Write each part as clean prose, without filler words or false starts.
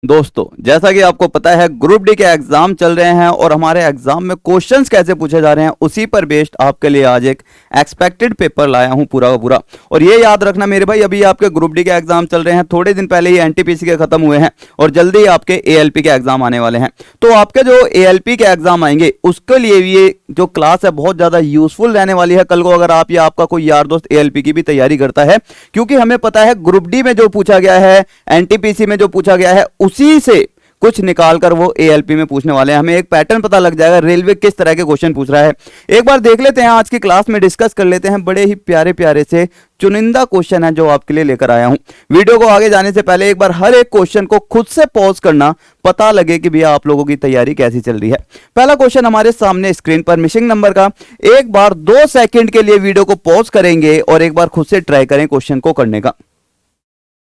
दोस्तों, जैसा कि आपको पता है ग्रुप डी के एग्जाम चल रहे हैं और हमारे एग्जाम में क्वेश्चंस कैसे पूछे जा रहे हैं उसी पर बेस्ड आपके लिए आज एक एक्सपेक्टेड पेपर लाया हूं पूरा का पूरा। और ये याद रखना मेरे भाई, अभी आपके ग्रुप डी के एग्जाम चल रहे हैं, थोड़े दिन पहले ही एनटीपीसी के खत्म हुए हैं और जल्दी ही आपके एएलपी के एग्जाम आने वाले हैं। तो आपके जो एएलपी के एग्जाम आएंगे उसके लिए भी ये जो क्लास है बहुत ज्यादा यूजफुल रहने वाली है कल को, अगर आप या आपका कोई यार दोस्त एएलपी की भी तैयारी करता है, क्योंकि हमें पता है ग्रुप डी में जो पूछा गया है, एनटीपीसी में जो पूछा गया है, उसी से कुछ निकालकर वो एएलपी में पूछने वाले हैं। हमें एक पैटर्न पता लग जाएगा रेलवे किस तरह के क्वेश्चन पूछ रहा है। एक बार देख लेते हैं, आज की क्लास में डिस्कस कर लेते हैं। बड़े ही प्यारे प्यारे से चुनिंदा क्वेश्चन है जो आपके लिए लेकर आया हूं। वीडियो को आगे जाने से पहले एक बार हर एक क्वेश्चन को खुद से पॉज करना, पता लगे कि भैया आप लोगों की तैयारी कैसी चल रही है। पहला क्वेश्चन हमारे सामने स्क्रीन पर मिसिंग नंबर का। एक बार 2 सेकंड के लिए वीडियो को पॉज करेंगे और एक बार खुद से ट्राई करें क्वेश्चन को करने का।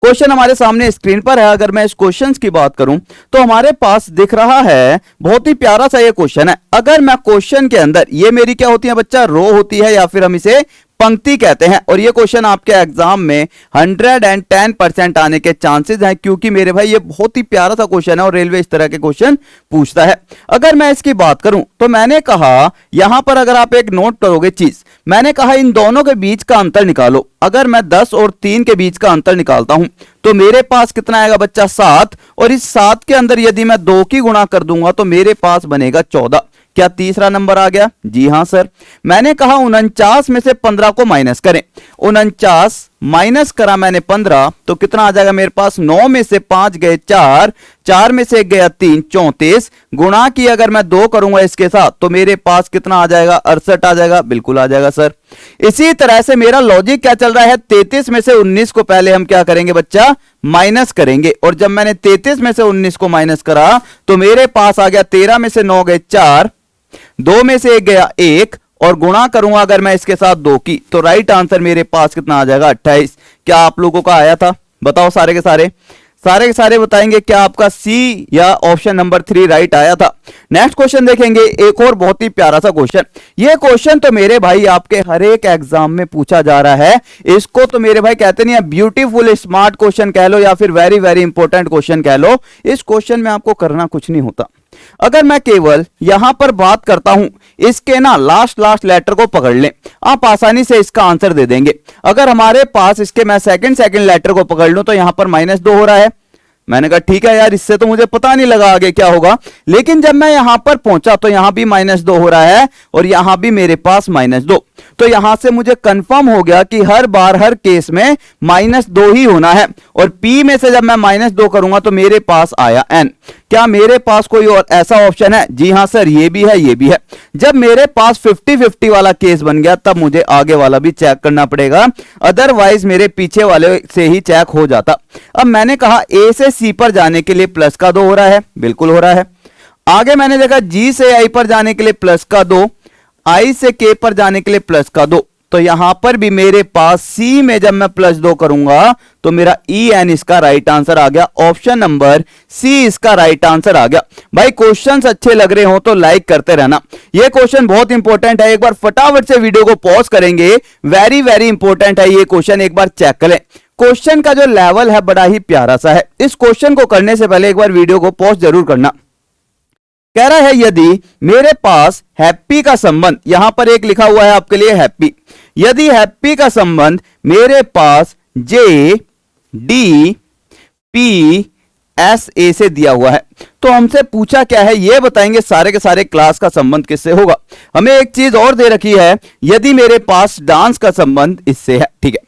क्वेश्चन हमारे सामने स्क्रीन पर है। अगर मैं इस क्वेश्चन की बात करूं तो हमारे पास दिख रहा है, बहुत ही प्यारा सा ये क्वेश्चन है। अगर मैं क्वेश्चन के अंदर, ये मेरी क्या होती है बच्चा, रो होती है या फिर हम इसे पंक्ति कहते हैं, और ये क्वेश्चन आपके एग्जाम में 110% आने के चांसेस हैं, क्योंकि मेरे भाई ये बहुत ही प्यारा सा क्वेश्चन है और रेलवे इस तरह के क्वेश्चन पूछता है। अगर मैं इसकी बात करूं तो मैंने कहा, यहां पर अगर आप एक नोट करोगे चीज, मैंने कहा इन दोनों के बीच का अंतर निकालो। अगर मैं 10 और 3 के बीच का अंतर निकालता हूं तो मेरे पास कितना आएगा बच्चा, 7, और इस 7 के अंदर यदि मैं 2 की गुणा कर दूंगा तो मेरे पास बनेगा 14। क्या तीसरा नंबर आ गया? जी हां सर। मैंने कहा 49 में से 15 को माइनस करें। 49 माइनस करा मैंने 15 तो कितना आ जाएगा मेरे पास, 9 में से 5 गए 4, 4 में से 1 गया 3, 34 गुणा की अगर मैं 2 करूंगा इसके साथ तो मेरे पास कितना आ जाएगा, 68 आ जाएगा। बिल्कुल आ जाएगा सर। इसी तरह से मेरा लॉजिक क्या चल रहा है, 33 में से 19 को पहले हम क्या करेंगे बच्चा, माइनस करेंगे। और जब मैंने 33 में से 19 को माइनस करा तो मेरे पास आ गया 13 में से 9 गए 4, 2 में से 1 गया 1, और गुणा करूंगा अगर मैं इसके साथ 2 की तो राइट आंसर मेरे पास कितना आ जाएगा, 28। क्या आप लोगों का आया था? बताओ सारे के सारे बताएंगे क्या आपका सी या ऑप्शन नंबर 3 राइट आया था। नेक्स्ट क्वेश्चन देखेंगे, एक और बहुत ही प्यारा सा क्वेश्चन। ये क्वेश्चन तो मेरे भाई आपके हर एक एग्जाम में पूछा जा रहा है। इसको तो मेरे भाई कहते नहीं है, ब्यूटीफुल स्मार्ट क्वेश्चन कह लो या फिर वेरी वेरी इंपॉर्टेंट क्वेश्चन कह लो। इस क्वेश्चन में आपको करना कुछ नहीं होता। अगर मैं केवल यहां पर बात करता हूं, इसके ना लास्ट लेटर को पकड़ लें, आप आसानी से इसका आंसर दे देंगे। अगर हमारे पास इसके मैं सेकंड लेटर को पकड़ लूं तो यहां पर -2 हो रहा है। मैंने कहा ठीक है यार, इससे तो मुझे पता नहीं लगा आगे क्या होगा, लेकिन जब मैं यहां पर पहुंचा तो यहां भी -2 हो रहा है और यहां भी मेरे पास -2। तो यहां से मुझे कंफर्म हो गया कि हर बार हर केस में -2 ही होना है। और P में से जब मैं -2 करूंगा तो मेरे पास आया N। क्या मेरे पास कोई और ऐसा ऑप्शन है? जी हां सर, ये भी है, ये भी है। जब मेरे पास 50-50 वाला केस बन गया तब मुझे आगे वाला भी चेक करना पड़ेगा, अदरवाइज मेरे पीछे वाले से ही चेक हो जाता। अब मैंने कहा A से C पर जाने के लिए +2 हो रहा है, बिल्कुल हो रहा है। आगे मैंने देखा G से I पर जाने के लिए +2, I से K पर जाने के लिए +2। तो यहां पर भी मेरे पास C में जब मैं +2 करूंगा तो मेरा EN इसका राइट आंसर आ गया। ऑप्शन नंबर C इसका राइट आंसर आ गया। भाई क्वेश्चंस अच्छे लग रहे हो तो लाइक करते रहना। ये क्वेश्चन बहुत इंपॉर्टेंट है, एक बार फटाफट से वीडियो को पॉज करेंगे, वेरी वेरी इंपॉर्टेंट है ये क्वेश्चन, एक बार चेक करें। क्वेश्चन का जो लेवल है बड़ा ही प्यारा सा है। इस क्वेश्चन को करने से पहले एक बार वीडियो को पॉज जरूर करना। कह रहा है यदि मेरे पास हैप्पी का संबंध, यहां पर एक लिखा हुआ है आपके लिए हैप्पी, यदि हैप्पी का संबंध मेरे पास JDPSA से दिया हुआ है तो हमसे पूछा क्या है, ये बताएंगे सारे के सारे क्लास का संबंध किससे होगा। हमें एक चीज और दे रखी है, यदि मेरे पास डांस का संबंध इससे है। ठीक है,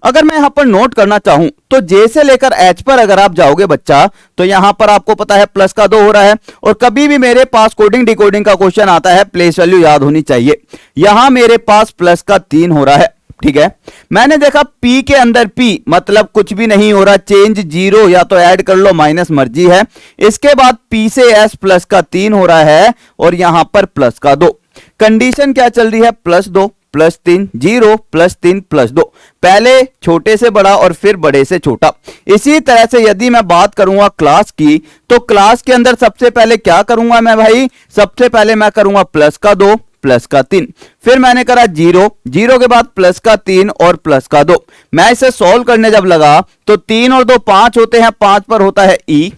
अगर मैं यहां पर नोट करना चाहूं तो J से लेकर H पर अगर आप जाओगे बच्चा तो यहां पर आपको पता है +2 हो रहा है। और कभी भी मेरे पास कोडिंग डिकोडिंग का क्वेश्चन आता है, प्लेस वैल्यू याद होनी चाहिए। यहां मेरे पास +3 हो रहा है। ठीक है, मैंने देखा P के अंदर P मतलब कुछ भी नहीं हो रहा, चेंज 0 या तो ऐड कर लो माइनस मर्जी है। इसके बाद P से S +3 हो रहा है और यहां पर +2। कंडीशन क्या चल रही है, +2 +3 0 +3 +2, पहले छोटे से बड़ा और फिर बड़े से छोटा। इसी तरह से यदि मैं बात करूंगा क्लास की तो क्लास के अंदर सबसे पहले क्या करूंगा मैं भाई, सबसे पहले मैं करूंगा +2 +3, फिर मैंने करा 0 0 के बाद +3 और +2। मैं इसे सॉल्व करने जब लगा तो 3 और 2 5 होते हैं, 5 पर होता है E,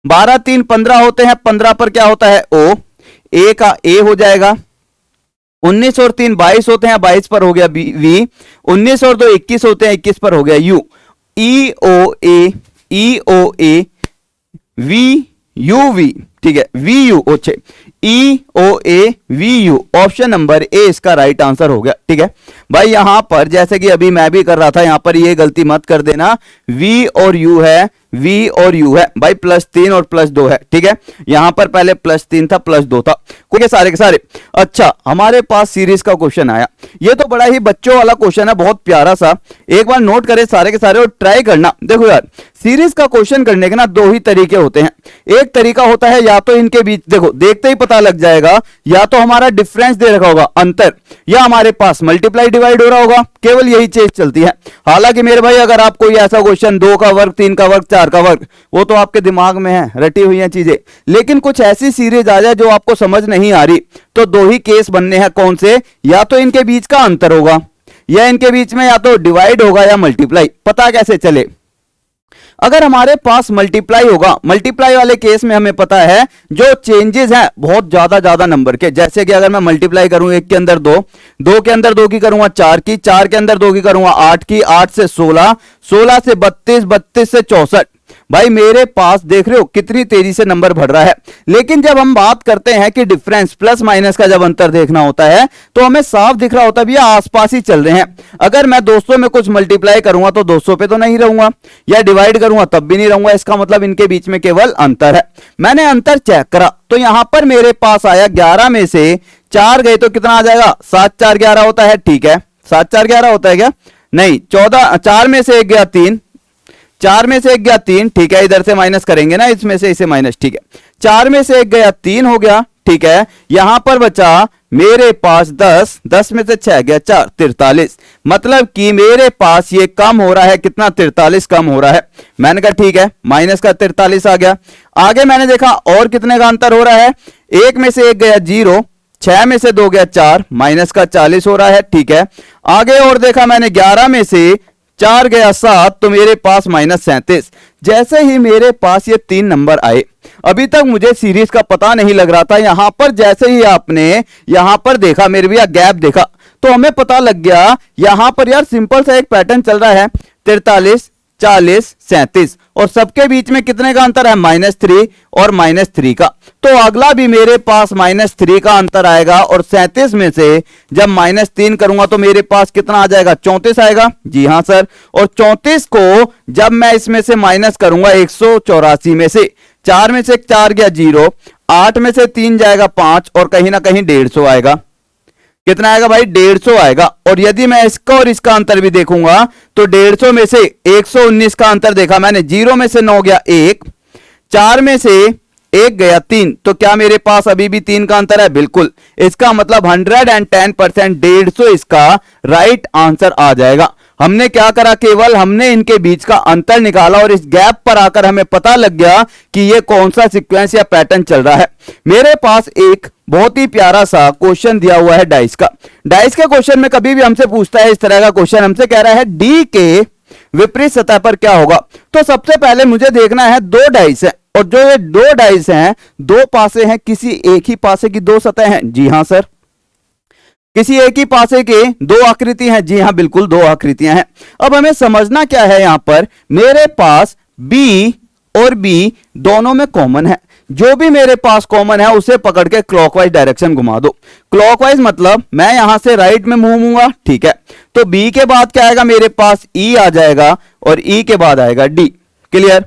12 3 15 होते हैं, 15 पर क्या होता है ओ, ए का ए हो जाएगा। 19 और 3 22 होते हैं, 22 पर हो गया वी। 19 और 2 21 होते हैं, 21 पर हो गया U. E O A V U V, ठीक है, वी यू ओछे, E O A V U, option number A इसका राइट आंसर हो गया। ठीक है भाई, यहां पर जैसे कि अभी मैं भी कर रहा था, यहां पर ये गलती मत कर देना, वी और यू है, वी और यू है भाई, +3 और +2 है। ठीक है, यहां पर पहले +3 था, +2 था, कोई सारे के सारे। अच्छा, हमारे पास सीरीज का क्वेश्चन आया, ये तो बड़ा ही बच्चों वाला क्वेश्चन है, बहुत प्यारा सा, एक बार नोट करें सारे के सारे और ट्राई करना। देखो यार, सीरीज का क्वेश्चन करने के ना दो ही तरीके होते हैं। एक तरीका होता है या तो इनके बीच, देखो देखते ही पता लग जाएगा, या तो हमारा डिफरेंस दे रखा होगा, अंतर, या हमारे पास मल्टीप्लाई डिवाइड हो रहा होगा, केवल यही चीज चलती है। हालांकि मेरे भाई, अगर आप कोई ऐसा क्वेश्चन 2 का वर्ग, 3 का वर्ग, 4 का वर्ग, वो तो आपके दिमाग में है, रटी हुई है चीजें, लेकिन कुछ ऐसी सीरीज आ जाए जो आपको समझ नहीं आ रही, तो दो ही केस बनने हैं। कौन से? या तो इनके बीच का अंतर होगा, या इनके बीच में या तो डिवाइड होगा या मल्टीप्लाई। पता कैसे चले? अगर हमारे पास मल्टीप्लाई होगा, मल्टीप्लाई वाले केस में हमें पता है जो चेंजेस हैं बहुत ज्यादा नंबर के, जैसे कि अगर मैं मल्टीप्लाई करूं 1 के अंदर 2, 2 के अंदर 2 की करूंगा 4 की, 4 के अंदर 2 की करूंगा 8 की, 8 से 16, 16 से 32, 32 से 64, भाई मेरे पास देख रहे हो कितनी तेजी से नंबर बढ़ रहा है। लेकिन जब हम बात करते हैं कि डिफरेंस प्लस माइनस का जब अंतर देखना होता है, तो हमें साफ दिख रहा होता है भैया आसपास ही चल रहे हैं। अगर मैं 200 में कुछ मल्टीप्लाई करूंगा तो 200 पे तो नहीं रहूंगा, या डिवाइड करूंगा तब भी नहीं रहूंगा, इसका मतलब इनके बीच में केवल अंतर है। मैंने अंतर चेक करा तो यहां पर मेरे पास आया 11 में से 4 गए तो कितना आ जाएगा? 7 4 11 होता है। ठीक है, 7 4 11 होता है क्या? नहीं, 14, 4 में से 1 गया 3, 4 में से 1 गया 3, ठीक है, इधर से माइनस करेंगे ना, इसमें से इसे माइनस, ठीक है, 4 में से 1 गया 3 हो गया। ठीक है, यहां पर बचा मेरे पास 10, 10 में से 6 गया 4, 43, मतलब कि मेरे पास ये कम हो रहा है, कितना? 43 कम हो रहा है। मैंने कहा ठीक है, माइनस का 43 आ गया। आगे मैंने देखा और कितने का अंतर हो रहा है, 1 में से 1 गया 0, 6 में से 2 गया 4, माइनस का 40 हो रहा है। ठीक है, आगे और देखा मैंने 11 में से 4 गया 7, तो मेरे पास -37। जैसे ही मेरे पास ये 3 नंबर आए, अभी तक मुझे सीरीज का पता नहीं लग रहा था, यहां पर जैसे ही आपने यहां पर देखा मेरे भैया गैप देखा, तो हमें पता लग गया यहां पर यार सिंपल सा एक पैटर्न चल रहा है, 43 40 37, और सबके बीच में कितने का अंतर है? -3 और -3 का। तो अगला भी मेरे पास -3 का अंतर आएगा, और 37 में से जब -3 करूंगा तो मेरे पास कितना आ जाएगा? 34 आएगा। जी हां सर, और 34 को जब मैं इसमें से माइनस करूंगा 184 में से, 4 में से 4 गया 0, 8 में से 3 जाएगा 5, और कहीं ना कहीं 150 आएगा। कितना आएगा भाई? 150 आएगा। और यदि मैं इसका और इसका अंतर भी देखूंगा तो 150 में से 119 का अंतर देखा मैंने, 0 में से 9 गया 1, 4 में से 1 गया 3, तो क्या मेरे पास अभी भी 3 का अंतर है? बिल्कुल। इसका मतलब 110% 150 इसका राइट आंसर आ जाएगा। हमने क्या करा? केवल हमने इनके बीच का अंतर निकाला, और इस गैप पर आकर हमें पता लग गया कि ये कौन सा सीक्वेंस या पैटर्न चल रहा है। मेरे पास एक बहुत ही प्यारा सा क्वेश्चन दिया हुआ है डाइस का। डाइस के क्वेश्चन में कभी भी हमसे पूछता है इस तरह का क्वेश्चन, हमसे कह रहा है डी के विपरीत सतह पर क्या होगा। तो सबसे पहले मुझे देखना है 2 डाइस है, और जो ये 2 डाइस हैं, 2 पासे हैं, किसी एक ही पासे की 2 सतह हैं। जी हां सर, किसी एक ही पासे के 2 आकृति हैं। जी हां बिल्कुल, 2 आकृतियां हैं। अब हमें समझना क्या है, यहां पर मेरे पास बी और बी दोनों में कॉमन है, जो भी मेरे पास कॉमन है उसे पकड़ के क्लॉकवाइज डायरेक्शन घुमा दो। क्लॉकवाइज मतलब मैं यहां से राइट में मूव होऊंगा, ठीक है, तो बी के बाद क्या आएगा? मेरे पास ई आ जाएगा, और ई के बाद आएगा डी। क्लियर?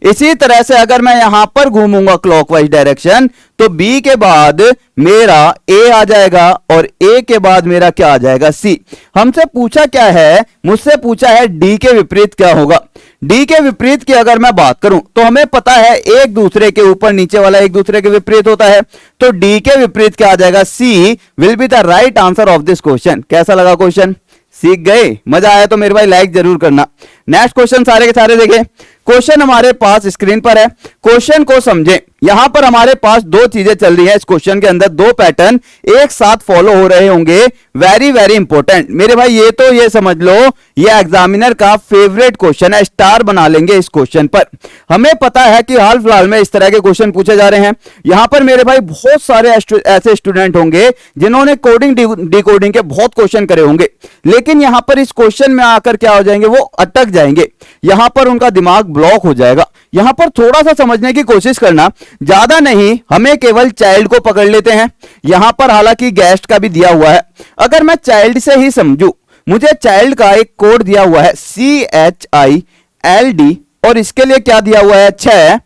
इसी तरह से अगर मैं यहां पर घूमूंगा क्लॉकवाइज डायरेक्शन, तो बी के बाद मेरा ए आ जाएगा, और ए के बाद मेरा क्या आ जाएगा? सी। हमसे पूछा क्या है? मुझसे पूछा है डी के विपरीत क्या होगा। डी के विपरीत की अगर मैं बात करूं तो हमें पता है एक दूसरे के ऊपर नीचे वाला एक दूसरे के विपरीत होता है, तो डी के विपरीत क्या आ जाएगा? C will be the right answer of this question. कैसा लगा क्वेश्चन? सीख गए? मजा आया तो मेरे भाई लाइक जरूर करना। नेक्स्ट क्वेश्चन सारे के सारे देखें। क्वेश्चन हमारे पास स्क्रीन पर है, क्वेश्चन को समझें। यहां पर हमारे पास दो चीजें चल रही हैं इस क्वेश्चन के अंदर, दो पैटर्न एक साथ फॉलो हो रहे होंगे, वेरी वेरी इंपॉर्टेंट मेरे भाई। ये समझ लो ये एग्जामिनर का फेवरेट क्वेश्चन है, स्टार बना लेंगे इस क्वेश्चन पर। हमें पता है कि हाल फिलहाल में इस तरह के क्वेश्चन पूछे जा रहे हैं। यहां पर मेरे भाई बहुत सारे ऐसे स्टूडेंट होंगे जिन्होंने कोडिंग डिकोडिंग के बहुत क्वेश्चन करे होंगे, लेकिन यहां पर इस क्वेश्चन में आकर क्या हो जाएंगे, वो अटक जाएंगे, यहां पर उनका दिमाग ब्लॉक हो जाएगा। यहां पर थोड़ा सा समझने की कोशिश करना, ज्यादा नहीं, हमें केवल चाइल्ड को पकड़ लेते हैं। यहां पर हालांकि गेस्ट का भी दिया हुआ है, अगर मैं चाइल्ड से ही समझू, मुझे चाइल्ड का एक कोड दिया हुआ है CHILD, और इसके लिए क्या दिया हुआ है 6,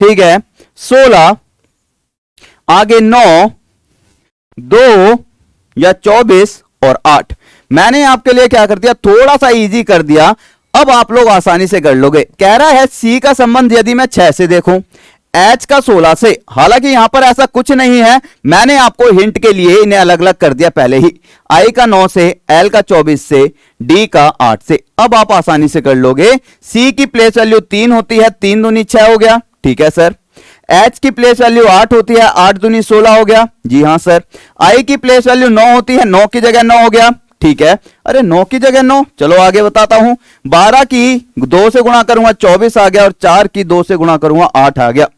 ठीक है, 16, आगे 9, 2 या 24 और 8। मैंने आपके लिए क्या कर दिया, थोड़ा सा इजी कर दिया, अब आप लोग आसानी से कर लोगे। कह रहा है C का संबंध यदि मैं 6 से देखूं, H का 16 से, हालांकि यहां पर ऐसा कुछ नहीं है, मैंने आपको हिंट के लिए इन्हें अलग अलग कर दिया पहले ही। I का 9 से, L का 24 से, D का 8 से। अब आप आसानी से कर लोगे। C की प्लेस वैल्यू 3 होती है, 3 दूनी 6 हो गया, ठीक है सर। H की प्लेस वैल्यू 8 होती है, 8 दूनी 16 हो गया, जी हां सर। I की प्लेस वैल्यू 9 होती है, 9 की जगह 9 हो गया, ठीक है। अरे 9 की जगह 9, चलो आगे बताता हूं। 12 की 2 से गुणा करूंगा 24 आ गया, और 4 की 2 से गुणा करूंगा 8 आ गया।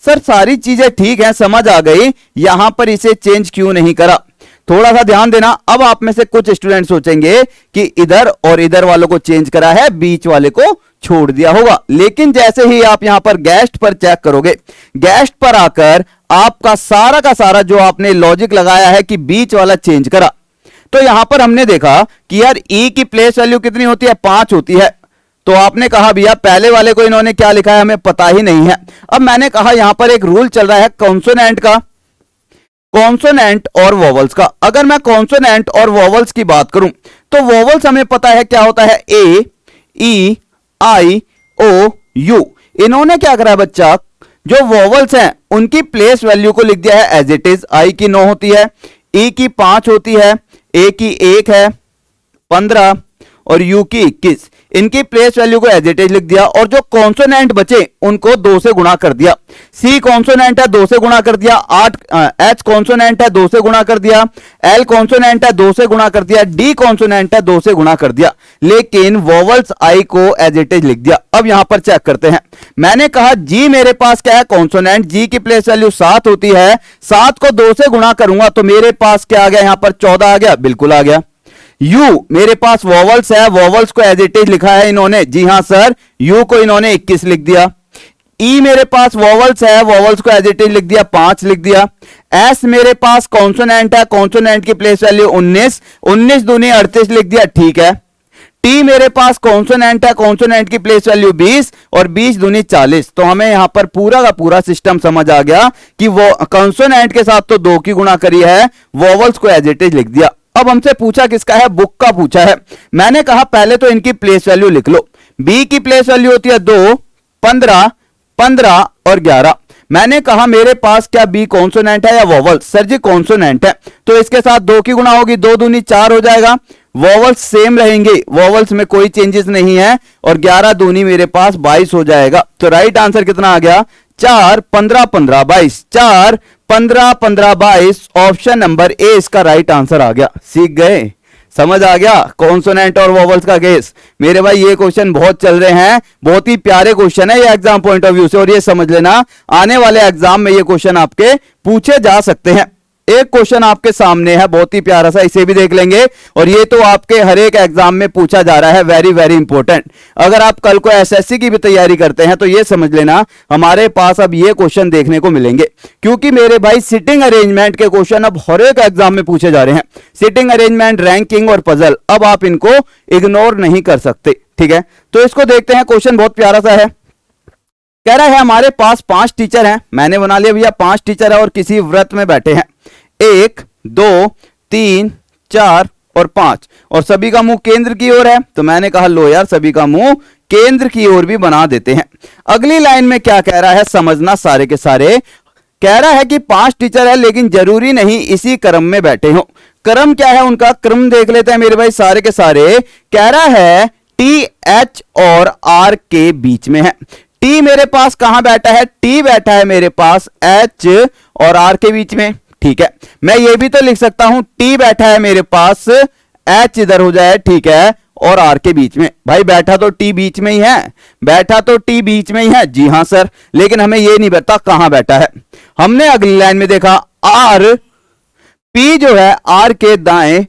सर सारी चीजें ठीक है, समझ आ गई, यहां पर इसे चेंज क्यों नहीं करा, थोड़ा सा ध्यान देना। अब आप में से कुछ स्टूडेंट सोचेंगे कि इधर और इधर वालों को चेंज करा है, बीच वाले को छोड़ दिया होगा, लेकिन जैसे ही आप यहां पर गेस्ट पर चेक करोगे, गेस्ट पर आकर आपका सारा का सारा जो आपने लॉजिक लगाया है कि बीच वाला चेंज करा, तो यहां पर हमने देखा कि यार E की प्लेस वैल्यू कितनी होती है, 5 होती है। तो आपने कहा भैया पहले वाले को इन्होंने क्या लिखा है, हमें पता ही नहीं है। अब मैंने कहा यहां पर एक रूल चल रहा है कॉन्सोनेंट का, कॉन्सोनेंट और वोवल्स का। अगर मैं कॉन्सोनेंट और वोवल्स की बात करूं, तो वोवल्स हमें पता है क्या होता है, A, E, I, O, U। इन्होंने क्या करा बच्चा, जो वोवल्स हैं उनकी प्लेस वैल्यू को लिख दिया है एज इट इज। I की 9 होती है, E की 5 होती है, A की 1 है, 15 और U की 21। इनकी प्लेस वैल्यू को एज इट इज लिख दिया, और जो कॉन्सोनेंट बचे उनको 2 से गुणा कर दिया। C कॉन्सोनेंट है, 2 से गुणा कर दिया। H कॉन्सोनेंट है, 2 से गुणा कर दिया। L कॉन्सोनेंट है, 2 से गुणा कर दिया। D कॉन्सोनेंट है, 2 से गुणा कर दिया, लेकिन वोवल्स I को एज इट इज लिख दिया। अब यहां पर चेक करते हैं, मैंने कहा G मेरे पास क्या है, कॉन्सोनेंट। G की प्लेस वैल्यू 7 होती है, 7 को 2 से गुणा करूंगा तो मेरे पास क्या आ गया, यहां पर 14 आ गया, बिल्कुल आ गया। U मेरे पास वोवल्स है, वोवल्स को एज इट इज लिखा है इन्होंने, जी हां सर, U को इन्होंने 21 लिख दिया। E मेरे पास वोवल्स है, वोवल्स को एज इट इज लिख दिया, 5 लिख दिया। S मेरे पास कॉन्सोनेंट है, कॉन्सोनेंट की प्लेस वैल्यू 19, 19 दूनी 38 लिख दिया, ठीक है। T मेरे पास कॉन्सोनेंट है, कॉन्सोनेंट की प्लेस वैल्यू 20 और 20 दूनी 40। तो हमें यहां पर पूरा का पूरा सिस्टम समझ आ गया कि वो कॉन्सोनेंट के साथ तो 2 की गुणा करी है, वोवल्स को एज इट इज लिख दिया। अब हमसे पूछा किसका है, बुक का पूछा है। मैंने कहा पहले तो इनकी प्लेस वैल्यू लिख लो। B की प्लेस वैल्यू होती है 2, 15, 15 और 11। मैंने कहा मेरे पास क्या B कॉन्सोनेंट है या वोवल, सर जी कॉन्सोनेंट है, तो इसके साथ 2 की गुणा होगी, 2 दूनी 4 हो जाएगा। वोवल्स सेम रहेंगे, वोवल्स में कोई चेंजेस नहीं है, और 11 दूनी मेरे पास 22 हो जाएगा। तो राइट आंसर कितना आ गया, 4, 15, 15, 22, 4, 15, 15, 22, ऑप्शन नंबर ए इसका राइट आंसर आ गया। सीख गए, समझ आ गया कॉन्सोनेंट और वोवल्स का केस। मेरे भाई ये क्वेश्चन बहुत चल रहे हैं, बहुत ही प्यारे क्वेश्चन है ये एग्जाम पॉइंट ऑफ व्यू से, और ये समझ लेना आने वाले एग्जाम में ये क्वेश्चन आपके पूछे जा सकते हैं। एक क्वेश्चन आपके सामने है बहुत ही प्यारा सा, इसे भी देख लेंगे, और ये तो आपके हर एक एग्जाम में पूछा जा रहा है, वेरी वेरी इंपॉर्टेंट। अगर आप कल को एसएससी की भी तैयारी करते हैं तो ये समझ लेना हमारे पास अब ये क्वेश्चन देखने को मिलेंगे, क्योंकि मेरे भाई सिटिंग अरेंजमेंट के क्वेश्चन अब हर एक एग्जाम में पूछे जा रहे हैं। सिटिंग अरेंजमेंट, रैंकिंग और पजल, अब आप इनको इग्नोर नहीं कर सकते, ठीक है। तो इसको देखते हैं, क्वेश्चन बहुत प्यारा सा है। कह रहा है हमारे पास 5 टीचर हैं, मैंने बना लिया भैया 5 टीचर है और किसी व्रत में बैठे हैं, 1, 2, 3, 4 और 5, और सभी का मुंह केंद्र की ओर है। तो मैंने कहा लो यार सभी का मुंह केंद्र की ओर भी बना देते हैं। अगली लाइन में क्या कह रहा है समझना सारे के सारे। कह रहा है कि 5 टीचर है लेकिन जरूरी नहीं इसी क्रम में बैठे हो। क्रम क्या है उनका, क्रम देख लेते हैं मेरे भाई सारे के सारे। कह रहा है टी एच और आर के बीच में है। टी मेरे पास कहां बैठा है, टी बैठा है मेरे पास एच और आर के बीच में, ठीक है। मैं ये भी तो लिख सकता हूं टी बैठा है मेरे पास, एच इधर हो जाए, ठीक है, और आर के बीच में। भाई बैठा तो टी बीच में ही है, बैठा तो टी बीच में ही है, जी हां सर, लेकिन हमें ये नहीं पता कहां बैठा है। हमने अगली लाइन में देखा आर, पी जो है आर के दाएं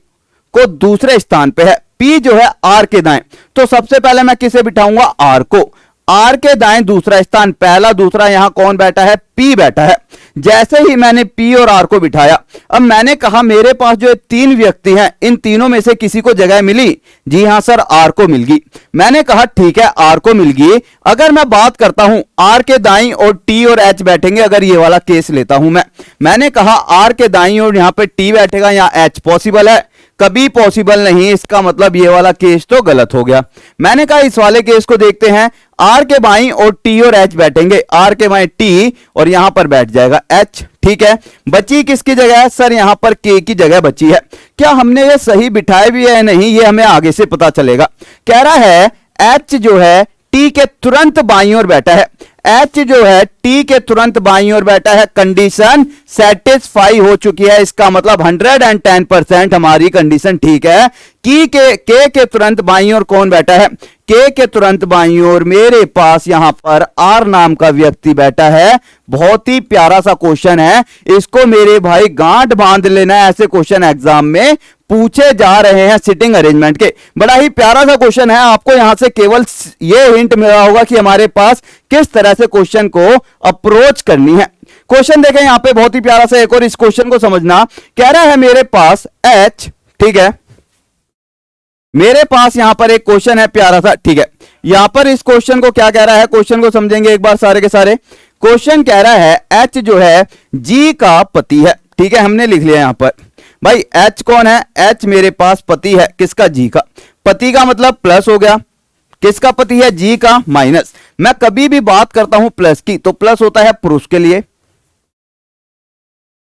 को दूसरे स्थान पे है, पी जो है आर के दाएं, तो सबसे पहले मैं किसे बिठाऊंगा, आर को। आर के दाएं दूसरा स्थान, पहला दूसरा, यहां कौन बैठा है, पी बैठा है। जैसे ही मैंने पी और आर को बिठाया, अब मैंने कहा मेरे पास जो तीन व्यक्ति हैं, इन तीनों में से किसी को जगह मिली, जी हां सर, आर को मिल गई। मैंने कहा ठीक है, आर को मिल गई। अगर मैं बात करता हूं आर के दाईं और टी और एच बैठेंगे, अगर ये वाला केस लेता हूं मैंने कहा आर के दाईं और यहां पे टी बैठेगा, यहां एच पॉसिबल है, कभी पॉसिबल नहीं, इसका मतलब ये वाला केस तो गलत हो गया। मैंने कहा इस वाले केस को देखते हैं, आर के बाईं और टी और एच बैठेंगे, आर के बाईं टी और यहां पर बैठ जाएगा एच, ठीक है। बची किसकी जगह है सर, यहां पर के की जगह बची है। क्या हमने ये सही बिठाए भी है नहीं, ये हमें आगे से पता चलेगा। कह रहा है एच जो है टी के तुरंत बाईं ओर बैठा है, एच जो है टी के तुरंत बाईं ओर बैठा है, कंडीशन सेटिस्फाई हो चुकी है, इसका मतलब 110% हमारी कंडीशन ठीक है। के तुरंत बाईं ओर कौन बैठा है, के तुरंत बाईं ओर मेरे पास यहां पर आर नाम का व्यक्ति बैठा है। बहुत ही प्यारा सा क्वेश्चन है, इसको मेरे भाई गांठ बांध लेना है, ऐसे क्वेश्चन एग्जाम में पूछे जा रहे हैं सिटिंग अरेंजमेंट के। बड़ा ही प्यारा सा क्वेश्चन है, आपको यहां से केवल ये हिंट मिला होगा कि हमारे पास किस तरह से क्वेश्चन को अप्रोच करनी है। क्वेश्चन देखें यहां पे, बहुत ही प्यारा सा एक और, इस क्वेश्चन को समझना। कह रहा है मेरे पास एच, ठीक है, मेरे पास यहां पर एक क्वेश्चन है प्यारा सा, ठीक है। यहां पर इस क्वेश्चन को क्या कह रहा है, क्वेश्चन को समझेंगे एक बार सारे के सारे। क्वेश्चन कह रहा है एच जो है जी का पति है, ठीक है, हमने लिख लिया यहां पर। भाई एच कौन है, एच मेरे पास पति है, किसका, जी का। पति का मतलब प्लस हो गया, किसका पति है, जी का, माइनस। मैं कभी भी बात करता हूं प्लस की तो प्लस होता है पुरुष के लिए,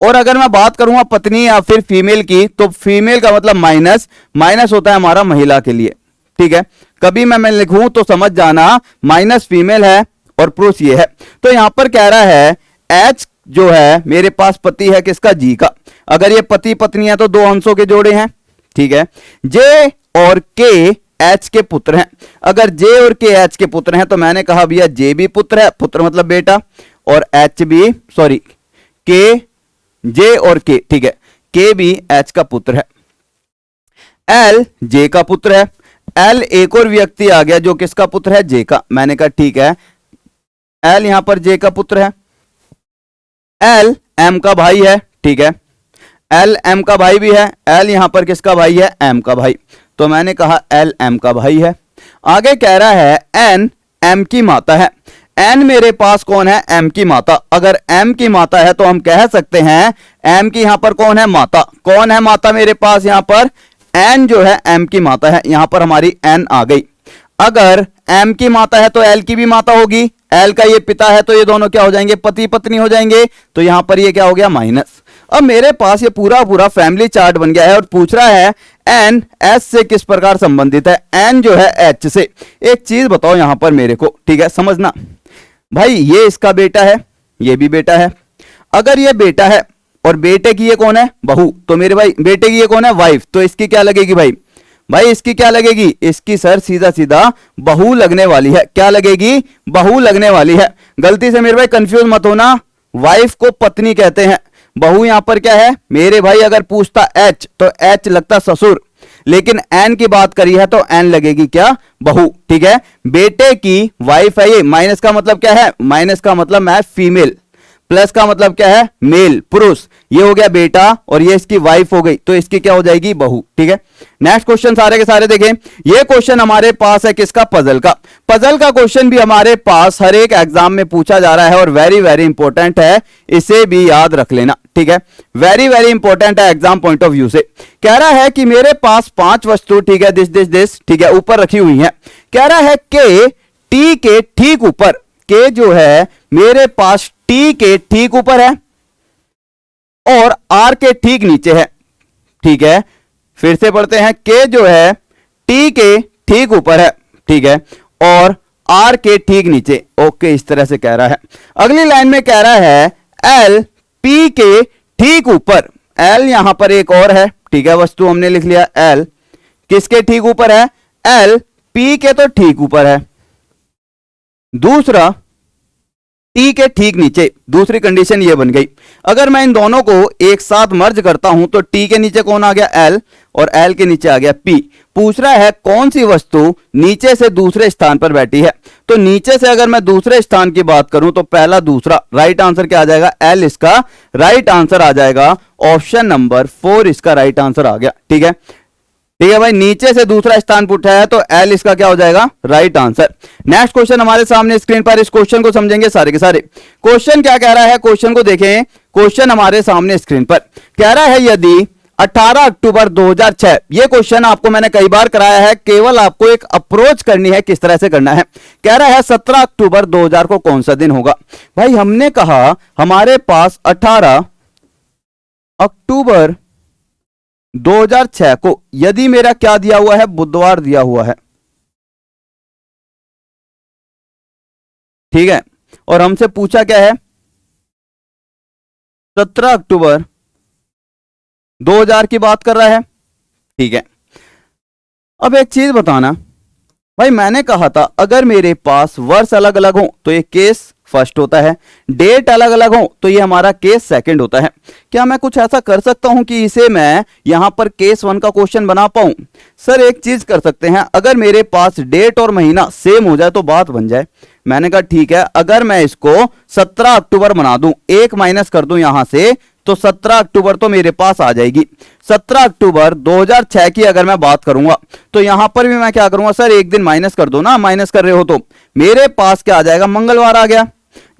और अगर मैं बात करूंगा पत्नी या फिर फीमेल की तो फीमेल का मतलब माइनस, माइनस होता है हमारा महिला के लिए, ठीक है। कभी मैं लिखूं तो समझ जाना, माइनस फीमेल है और प्लस ये है। तो यहां पर कह रहा है एच जो है मेरे पास पति है, किसका, जी का। अगर ये पति पत्नी है तो दो अंशों के जोड़े हैं, ठीक है। जे और के एच के पुत्र हैं। अगर जे और के एच के पुत्र हैं तो मैंने कहा भैया जे भी पुत्र है, पुत्र मतलब बेटा, और एच भी, सॉरी, के, जे और के, ठीक है, के भी एच का पुत्र है। एल जे का पुत्र है, एल एक और व्यक्ति आ गया जो किसका पुत्र है, जे का। मैंने कहा ठीक है, एल यहां पर जे का पुत्र है। एल एम का भाई है, ठीक है, एल एम का भाई भी है। एल यहां पर किसका भाई है, एम का भाई, तो मैंने कहा एल एम का भाई है। आगे कह रहा है एन एम की माता है। एन मेरे पास कौन है, एम की माता। अगर एम की माता है तो हम कह सकते हैं एम की यहां पर कौन है, माता। कौन है माता मेरे पास यहां पर, एन जो है एम की माता है। यहां पर हमारी एन आ गई। अगर एम की माता है तो एल की भी माता होगी, एल का ये पिता है तो ये दोनों क्या हो जाएंगे, पति पत्नी हो जाएंगे। तो यहां पर ये क्या हो गया, माइनस। अब मेरे पास ये पूरा पूरा फैमिली चार्ट बन गया है और पूछ रहा है एन एस से किस प्रकार संबंधित है, एन जो है एच से। एक चीज बताओ यहां पर मेरे को, ठीक है, समझना भाई, ये इसका बेटा है, ये भी बेटा है। अगर ये बेटा है और बेटे की ये कौन है, बहू, तो मेरे भाई बेटे की ये कौन है, वाइफ, तो इसकी क्या लगेगी भाई, इसकी क्या लगेगी, इसकी सर सीधा सीधा बहू लगने वाली है। क्या लगेगी, बहू लगने वाली है। गलती से मेरे भाई कंफ्यूज मत होना, वाइफ को पत्नी कहते हैं, बहू यहां पर क्या है मेरे भाई। अगर पूछता एच तो एच लगता ससुर, लेकिन एन की बात करी है तो एन लगेगी क्या, बहू, ठीक है। बेटे की वाइफ है ये, माइनस का मतलब क्या है, माइनस का मतलब है फीमेल, प्लस का मतलब क्या है, मेल, पुरुष। ये हो गया बेटा और ये इसकी वाइफ हो गई, तो इसकी क्या हो जाएगी, बहू, ठीक है। नेक्स्ट क्वेश्चन सारे के सारे देखें। ये क्वेश्चन हमारे पास है किसका, पजल का। पजल का क्वेश्चन भी हमारे पास हर एक एग्जाम में पूछा जा रहा है और वेरी वेरी इंपॉर्टेंट है, इसे भी याद रख लेना, ठीक है। वेरी वेरी इंपॉर्टेंट है एग्जाम पॉइंट ऑफ व्यू से। कह रहा है कि मेरे पास 5 वस्तु, ठीक है, दिस, ठीक है, ऊपर रखी हुई है। कह रहा है कि टी के ठीक ऊपर, के जो है मेरे पास टी के ठीक ऊपर है और आर के ठीक नीचे है, ठीक है। फिर से पढ़ते हैं, के जो है टी के ठीक ऊपर है, ठीक है, और आर के ठीक नीचे। ओके, इस तरह से कह रहा है। अगली लाइन में कह रहा है एल पी के ठीक ऊपर। एल यहां पर एक और है, ठीक है, वस्तु हमने लिख लिया। एल किसके ठीक ऊपर है? एल पी के तो ठीक ऊपर है। दूसरा टी के ठीक नीचे। दूसरी कंडीशन ये बन गई, अगर मैं इन दोनों को एक साथ मर्ज करता हूं तो टी के नीचे कौन आ गया? एल, और एल के नीचे आ गया पी। पूछ रहा है कौन सी वस्तु नीचे से दूसरे स्थान पर बैठी है। तो नीचे से अगर मैं दूसरे स्थान की बात करूं तो पहला दूसरा, राइट आंसर क्या आ जाएगा? एल इसका राइट आंसर आ जाएगा। ऑप्शन नंबर 4 इसका राइट आंसर आ गया। ठीक है, ठीक है भाई, नीचे से दूसरा स्थान पूछा है तो एल इसका क्या हो जाएगा? Right answer. नेक्स्ट क्वेश्चन हमारे सामने स्क्रीन पर, इस क्वेश्चन को समझेंगे सारे के सारे। क्वेश्चन क्या कह रहा है? क्वेश्चन को देखें। क्वेश्चन हमारे सामने स्क्रीन पर कह रहा है यदि 18 अक्टूबर 2006, ये क्वेश्चन आपको मैंने कई बार कराया है, केवल आपको एक अप्रोच करनी है किस तरह से करना है। कह रहा है 17 अक्टूबर 2000 को कौन सा दिन होगा। भाई हमने कहा हमारे पास 18 अक्टूबर 2006 को यदि मेरा क्या दिया हुआ है? बुधवार दिया हुआ है, ठीक है, और हमसे पूछा क्या है? 17 अक्टूबर 2000 की बात कर रहा है, ठीक है। अब एक चीज बताना भाई, मैंने कहा था अगर मेरे पास वर्ष अलग अलग हो तो ये केस फर्स्ट होता है, डेट अलग अलग हो तो ये हमारा केस सेकंड होता है। क्या मैं कुछ ऐसा कर सकता हूं कि इसे मैं यहां पर केस 1 का क्वेश्चन बना पाऊं? सर एक चीज कर सकते हैं, अगर मेरे पास डेट और महीना सेम हो जाए तो बात बन जाए। मैंने कहा ठीक है, अगर मैं इसको 17 अक्टूबर बना दूं, एक माइनस कर दूं यहां से, तो 17 अक्टूबर तो मेरे पास आ जाएगी। 17 अक्टूबर 2006 की अगर मैं बात करूंगा तो यहां पर भी मैं क्या करूंगा? सर एक दिन माइनस कर दो ना, माइनस कर रहे हो तो मेरे पास क्या आ जाएगा? मंगलवार आ गया।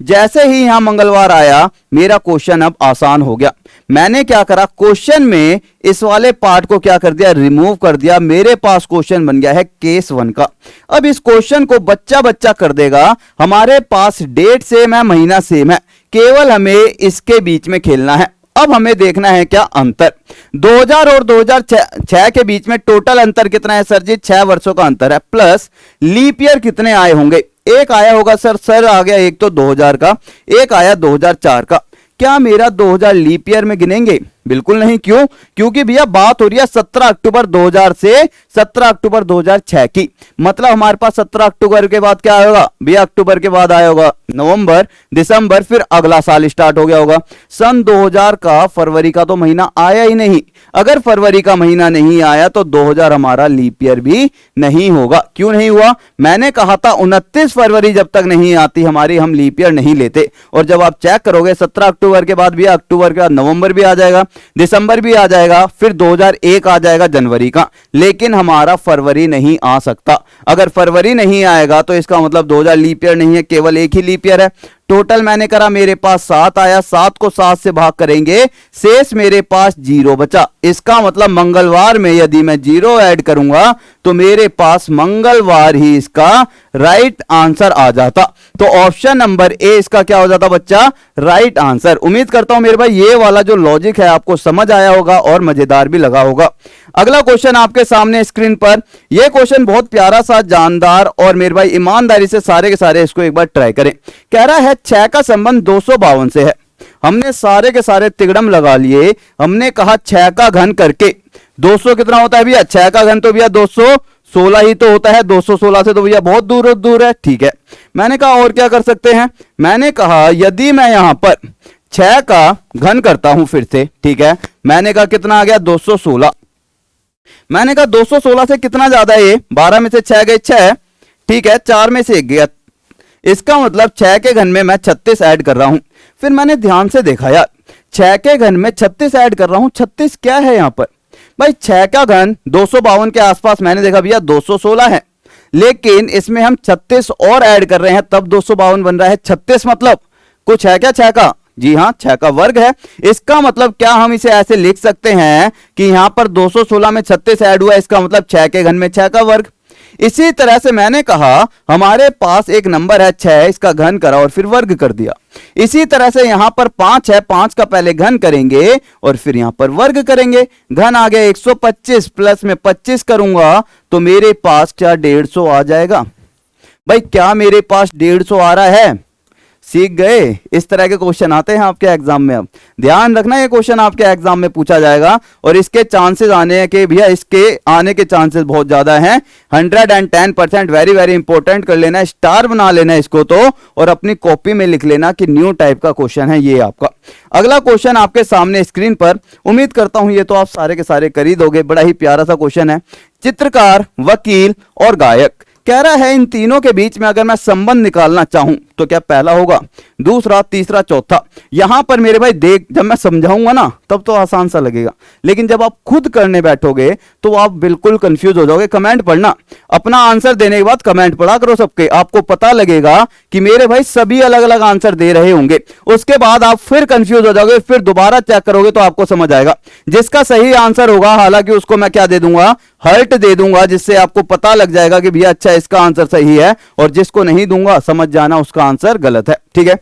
जैसे ही यहां मंगलवार आया, मेरा क्वेश्चन अब आसान हो गया। मैंने क्या करा? क्वेश्चन में इस वाले पार्ट को क्या कर दिया? रिमूव कर दिया। मेरे पास क्वेश्चन बन गया है केस 1 का। अब इस क्वेश्चन को बच्चा बच्चा कर देगा। हमारे पास डेट सेम है, महीना सेम है, केवल हमें इसके बीच में खेलना है। अब हमें देखना है क्या अंतर। 2000 और 2006 के बीच में टोटल अंतर कितना है? सर जी 6 वर्षों का अंतर है, प्लस लीप ईयर कितने आए होंगे? एक आया होगा सर आ गया एक तो 2000 का, एक आया 2004 का। क्या मेरा 2000 लीप ईयर में गिनेंगे? बिल्कुल नहीं। क्यों? क्योंकि भैया बात हो रही है 17 अक्टूबर 2000 से 17 अक्टूबर 2006 की। मतलब हमारे पास 17 अक्टूबर के बाद क्या आएगा भैया? अक्टूबर के बाद आया होगा नवंबर, दिसंबर, फिर अगला साल स्टार्ट हो गया होगा। सन 2000 का फरवरी का तो महीना आया ही नहीं। अगर फरवरी का महीना नहीं आया तो 2000 हमारा लीप ईयर भी नहीं होगा। क्यों नहीं हुआ? मैंने कहा था 29 फरवरी जब तक नहीं आती हमारी, हम लीप ईयर नहीं लेते। और जब आप चेक करोगे 17 अक्टूबर के बाद भी, अक्टूबर के बाद नवंबर भी आ जाएगा, दिसंबर भी आ जाएगा, फिर 2001 आ जाएगा जनवरी का, लेकिन हमारा फरवरी नहीं आ सकता। अगर फरवरी नहीं आएगा तो इसका मतलब 2000 लीप ईयर नहीं है, केवल एक ही लीप ईयर है। टोटल मैंने करा, मेरे पास 7 आया, 7 को 7 से भाग करेंगे, शेष मेरे पास 0 बचा। इसका मतलब मंगलवार में यदि मैं 0 ऐड करूंगा तो मेरे पास मंगलवार ही इसका राइट आंसर आ जाता। तो ऑप्शन नंबर ए इसका क्या हो जाता बच्चा? Right answer. उम्मीद करता हूं मेरे भाई ये वाला जो लॉजिक है आपको समझ आया होगा और मजेदार भी लगा होगा। अगला क्वेश्चन आपके सामने स्क्रीन पर, यह क्वेश्चन बहुत प्यारा सा, जानदार, और मेरे भाई ईमानदारी से सारे के सारे इसको एक बार ट्राई करें। कह रहा है 6 का संबंध 252 से है। हमने सारे के सारे तिगड़म लगा लिए। हमने कहा 6 का घन करके 200 कितना होता है भैया? 6 का घन तो भैया 216 ही तो होता है। 216 से तो भैया बहुत दूर दूर है, ठीक है। मैंने कहा और क्या कर सकते हैं? मैंने कहा यदि मैं यहां पर 6 का घन करता हूं फिर से, ठीक है, मैंने कहा कितना आ गया? 216। मैंने कहा 216 से कितना ज्यादा है? 12 में से 6 गए 6, ठीक है, 4 में से 1 गया। इसका मतलब 6 के घन में मैं 36 ऐड कर रहा हूं। फिर मैंने ध्यान से देखा यार, 6 के घन में 36 ऐड कर रहा हूं। 36 क्या है यहां पर भाई? 6 का घन 252 के आसपास, मैंने देखा भैया 216 है, लेकिन इसमें हम 36 और ऐड कर रहे हैं तब 252 बन रहा है। 36 मतलब कुछ है क्या 6 का? जी हां, 6 का वर्ग है। इसका मतलब क्या हम इसे ऐसे लिख सकते हैं कि यहां पर 216 में 36 ऐड हुआ, इसका मतलब 6 के घन में 6 का वर्ग। इसी तरह से मैंने कहा हमारे पास एक नंबर है 6, इसका घन करा और फिर वर्ग कर दिया। इसी तरह से यहां पर 5 है, 5 का पहले घन करेंगे और फिर यहां पर वर्ग करेंगे। घन आ गया 125 प्लस में 25 करूंगा तो मेरे पास क्या 150 आ जाएगा। भाई क्या मेरे पास 150 आ रहा है? सीख गए? इस तरह के क्वेश्चन आते हैं आपके एग्जाम में। अब ध्यान रखना ये क्वेश्चन आपके एग्जाम में पूछा जाएगा और इसके चांसेस आने हैं कि भैया इसके आने के चांसेस बहुत ज्यादा हैं। 110%, वेरी वेरी इंपॉर्टेंट कर लेना, स्टार बना लेना इसको तो, और अपनी कॉपी में लिख लेना कि न्यू टाइप का क्वेश्चन है ये आपका। अगला क्वेश्चन आपके सामने स्क्रीन पर, उम्मीद करता हूं ये तो आप सारे के सारे कर ही दोगे। बड़ा ही प्यारा सा क्वेश्चन है। चित्रकार, वकील और गायक, कह रहा है इन तीनों के बीच में अगर मैं संबंध निकालना चाहूं तो क्या पहला होगा, दूसरा, तीसरा, चौथा। यहां पर मेरे भाई देख, जब मैं समझाऊंगा ना तब तो आसान सा लगेगा, लेकिन जब आप खुद करने बैठोगे तो आप बिल्कुल कंफ्यूज हो जाओगे। कमेंट पढ़ना, अपना आंसर देने के बाद कमेंट पढ़ा करो सबके, आपको पता लगेगा कि मेरे भाई सभी अलग अलग आंसर दे रहे होंगे। उसके बाद आप फिर कंफ्यूज हो जाओगे, फिर दोबारा चेक करोगे तो आपको समझ आएगा। जिसका सही आंसर होगा, हालांकि उसको मैं क्या दे दूंगा, हर्ट दे दूंगा, जिससे आपको पता लग जाएगा कि भैया अच्छा इसका आंसर सही है, और जिसको नहीं दूंगा समझ जाना उसका आंसर गलत है। ठीक है,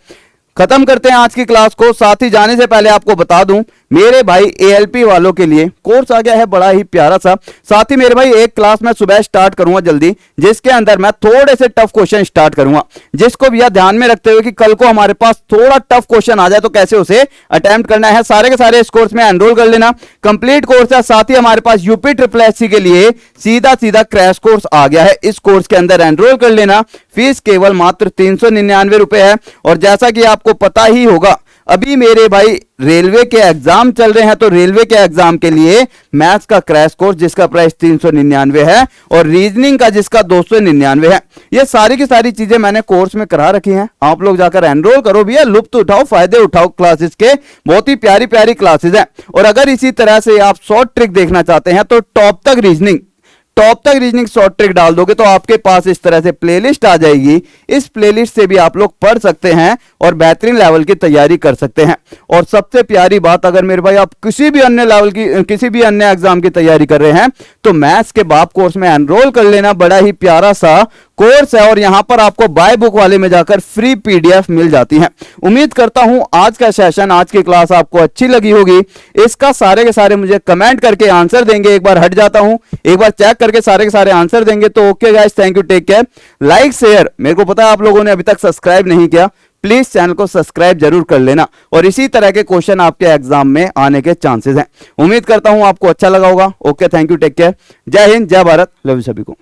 खत्म करते हैं आज की क्लास को। साथ ही जाने से पहले आपको बता दूं, मेरे भाई एएलपी वालों के लिए कोर्स आ गया है बड़ा ही प्यारा सा। साथ ही मेरे भाई एक क्लास मैं सुबह स्टार्ट करूंगा जल्दी, जिसके अंदर मैं थोड़े से टफ क्वेश्चन स्टार्ट करूंगा, जिसको भैया ध्यान में रखते हुए कि कल को हमारे पास थोड़ा टफ क्वेश्चन आ जाए तो कैसे उसे अटेम्प्ट करना है। सारे के सारे इस कोर्स में एनरोल कर लेना, कंप्लीट कोर्स है। साथ ही हमारे पास यूपी SSC के लिए सीधा सीधा क्रैश कोर्स आ गया है, इस कोर्स के अंदर एनरोल कर लेना। फीस केवल मात्र 399 रुपए है। और जैसा कि आपको पता ही होगा, अभी मेरे भाई रेलवे के एग्जाम चल रहे हैं, तो रेलवे के एग्जाम के लिए मैथ्स का क्रैश कोर्स जिसका प्राइस 399 है और रीजनिंग का जिसका 299 है। ये सारी की सारी चीजें मैंने कोर्स में करा रखी हैं, आप लोग जाकर एनरोल करो भैया, लुत्फ उठाओ, फायदे उठाओ क्लासेस के। बहुत ही प्यारी प्यारी क्लासेस हैं। और अगर इसी तरह से आप शॉर्ट ट्रिक देखना चाहते हैं तो टॉप तक रीजनिंग शॉर्ट ट्रिक डाल दोगे तो आपके पास इस तरह से प्लेलिस्ट आ जाएगी। इस प्लेलिस्ट से भी आप लोग पढ़ सकते हैं और बेहतरीन लेवल की तैयारी कर सकते हैं। और सबसे प्यारी बात, अगर मेरे भाई आप किसी भी अन्य लेवल की, किसी भी अन्य एग्जाम की तैयारी कर रहे हैं तो मैथ्स के बाप कोर्स में एनरोल कर लेना। बड़ा ही प्यारा सा कोर्स है और यहां पर आपको बाय बुक वाले में जाकर फ्री PDF मिल जाती है। उम्मीद करता हूं आज का सेशन, आज की क्लास आपको अच्छी लगी होगी। इसका सारे के सारे मुझे कमेंट करके आंसर देंगे। एक बार हट जाता हूं, एक बार चेक करके सारे के सारे आंसर देंगे। तो okay guys, thank you, take care, like share. मेरे को पता है आप लोगों ने अभी तक सब्सक्राइब नहीं किया, प्लीज चैनल को सब्सक्राइब जरूर कर लेना। और इसी तरह के क्वेश्चन आपके एग्जाम में आने के चांसेस हैं। उम्मीद करता हूं आपको अच्छा लगा होगा। Okay, thank you, take care, जय हिंद, जय भारत, लव यू सभी को।